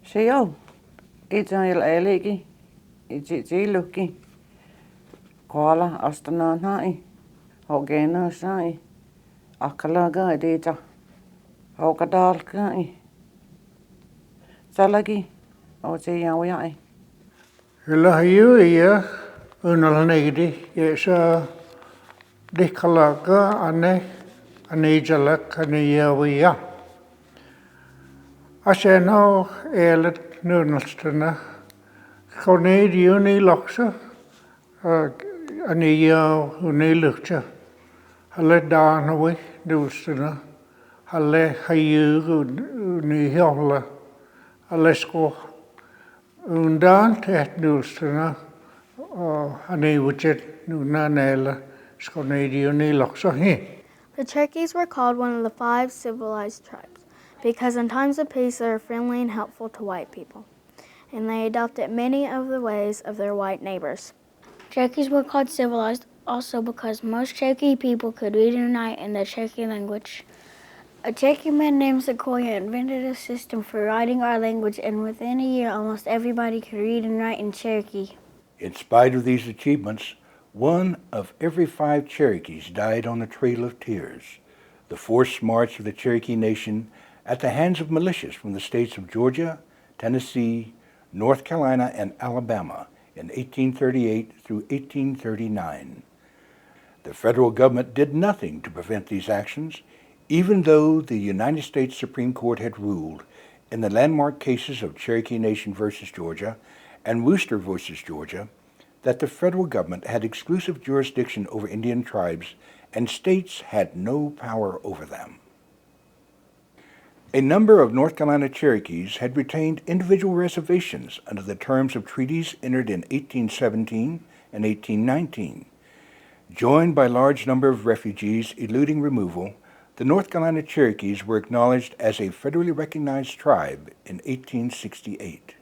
Sio, itse eliki, itse luki, koala astana nai, hogena sai, akalaga edita, hogadalkai, salagi, o se yawiai. Ila hiu ia unal negdi yesa dikalaga ane jalak ane yawiya. Aseno elet nurnalstana koned uni loksa ane yaw uni lukcha halle danawi dulstana halle hayu uni hiola halle sko undan teht dulstana ane wuchet nunanela skoned uni loksa hi. The Cherokees were called one of the 5 civilized tribes because in times of peace they were friendly and helpful to white people, and they adopted many of the ways of their white neighbors. Cherokees were called civilized also because most Cherokee people could read and write in the Cherokee language. A Cherokee man named Sequoyah invented a system for writing our language, and within a year almost everybody could read and write in Cherokee. In spite of these achievements, 1 of every 5 Cherokees died on the Trail of Tears, the forced march of the Cherokee Nation at the hands of militias from the states of Georgia, Tennessee, North Carolina, and Alabama in 1838 through 1839. The federal government did nothing to prevent these actions, even though the United States Supreme Court had ruled in the landmark cases of Cherokee Nation versus Georgia and Wooster versus Georgia that the federal government had exclusive jurisdiction over Indian tribes and states had no power over them. A number of North Carolina Cherokees had retained individual reservations under the terms of treaties entered in 1817 and 1819. Joined by a large number of refugees eluding removal, the North Carolina Cherokees were acknowledged as a federally recognized tribe in 1868.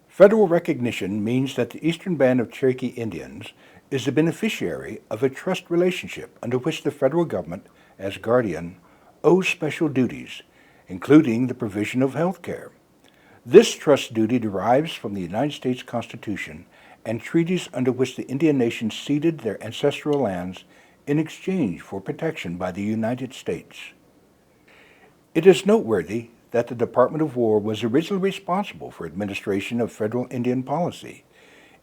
Federal recognition means that the Eastern Band of Cherokee Indians is the beneficiary of a trust relationship under which the federal government, as guardian, owes special duties, including the provision of health care. This trust duty derives from the United States Constitution and treaties under which the Indian nations ceded their ancestral lands in exchange for protection by the United States. It is noteworthy that the Department of War was originally responsible for administration of federal Indian policy.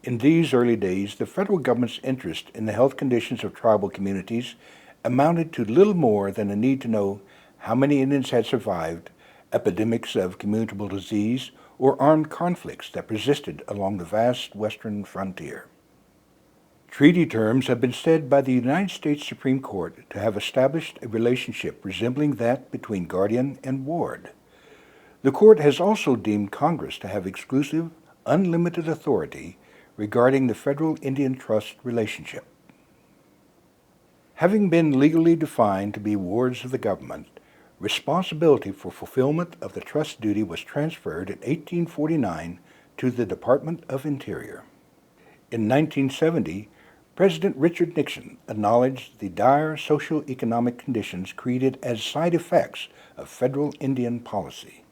In these early days, the federal government's interest in the health conditions of tribal communities amounted to little more than a need to know how many Indians had survived epidemics of communicable disease or armed conflicts that persisted along the vast western frontier. Treaty terms have been said by the United States Supreme Court to have established a relationship resembling that between guardian and ward. The court has also deemed Congress to have exclusive, unlimited authority regarding the federal Indian trust relationship. Having been legally defined to be wards of the government, responsibility for fulfillment of the trust duty was transferred in 1849 to the Department of Interior. In 1970, President Richard Nixon acknowledged the dire socio-economic conditions created as side effects of federal Indian policy.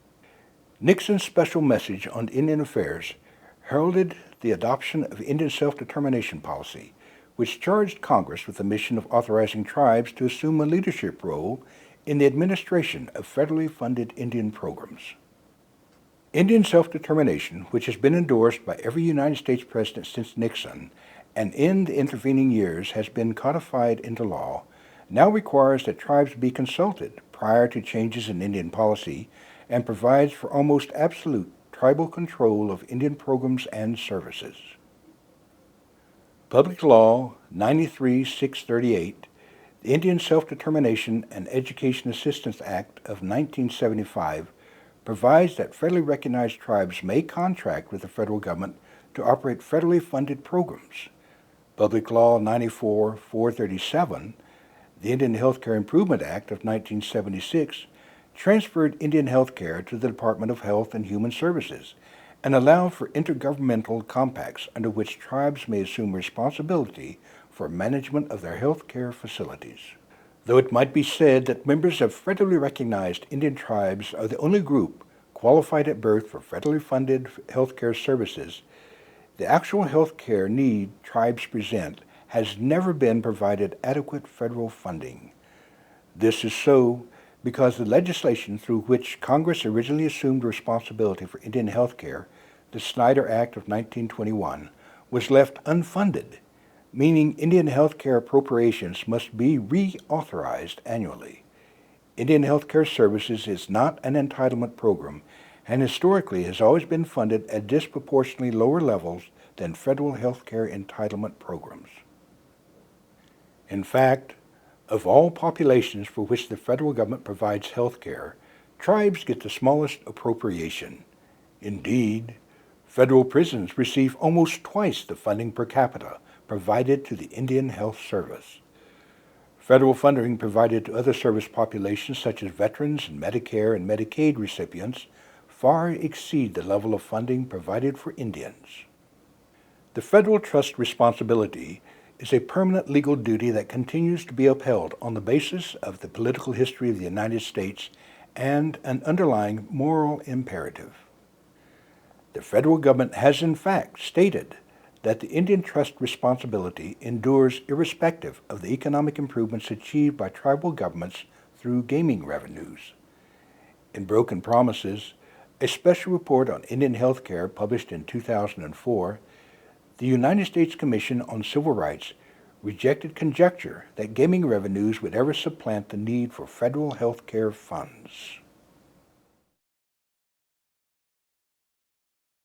Nixon's special message on Indian affairs heralded the adoption of Indian self-determination policy, which charged Congress with the mission of authorizing tribes to assume a leadership role in the administration of federally funded Indian programs. Indian self-determination, which has been endorsed by every United States president since Nixon, and in the intervening years has been codified into law, now requires that tribes be consulted prior to changes in Indian policy and provides for almost absolute tribal control of Indian programs and services. Public Law 93-638, the Indian Self-Determination and Education Assistance Act of 1975, provides that federally recognized tribes may contract with the federal government to operate federally funded programs. Public Law 94-437, the Indian Healthcare Improvement Act of 1976, transferred Indian health care to the Department of Health and Human Services and allowed for intergovernmental compacts under which tribes may assume responsibility for management of their health care facilities. Though it might be said that members of federally recognized Indian tribes are the only group qualified at birth for federally funded health care services, the actual health care need tribes present has never been provided adequate federal funding. This is so because the legislation through which Congress originally assumed responsibility for Indian health care, the Snyder Act of 1921, was left unfunded, meaning Indian health care appropriations must be reauthorized annually. Indian Health Care Services is not an entitlement program and historically has always been funded at disproportionately lower levels than federal health care entitlement programs. In fact, of all populations for which the federal government provides health care, tribes get the smallest appropriation. Indeed, federal prisons receive almost twice the funding per capita provided to the Indian Health Service. Federal funding provided to other service populations such as veterans and Medicare and Medicaid recipients far exceed the level of funding provided for Indians. The federal trust responsibility is a permanent legal duty that continues to be upheld on the basis of the political history of the United States and an underlying moral imperative. The federal government has in fact stated that the Indian trust responsibility endures irrespective of the economic improvements achieved by tribal governments through gaming revenues. In Broken Promises, a special report on Indian health care published in 2004, the United States Commission on Civil Rights rejected conjecture that gaming revenues would ever supplant the need for federal health care funds.